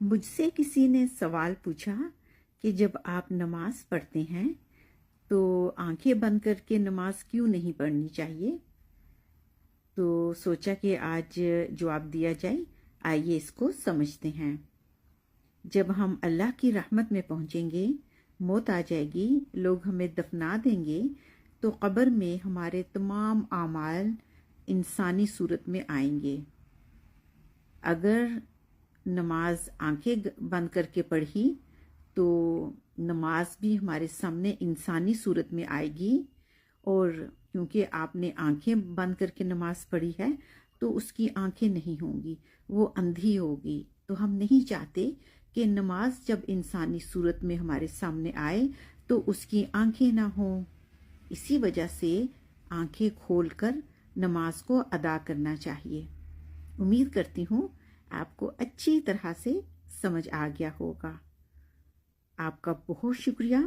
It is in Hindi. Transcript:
मुझसे किसी ने सवाल पूछा कि जब आप नमाज पढ़ते हैं तो आंखें बंद करके नमाज क्यों नहीं पढ़नी चाहिए। तो सोचा कि आज जवाब दिया जाए। आइए इसको समझते हैं। जब हम अल्लाह की रहमत में पहुंचेंगे, मौत आ जाएगी, लोग हमें दफना देंगे, तो कब्र में हमारे तमाम आमाल इंसानी सूरत में आएंगे। अगर नमाज आंखें बंद करके पढ़ी तो नमाज भी हमारे सामने इंसानी सूरत में आएगी, और क्योंकि आपने आंखें बंद करके नमाज पढ़ी है तो उसकी आंखें नहीं होंगी, वो अंधी होगी। तो हम नहीं चाहते कि नमाज जब इंसानी सूरत में हमारे सामने आए तो उसकी आंखें ना हों। इसी वजह से आंखें खोलकर नमाज को अदा करना चाहिए। उम्मीद करती हूँ आपको अच्छी तरह से समझ आ गया होगा। आपका बहुत शुक्रिया।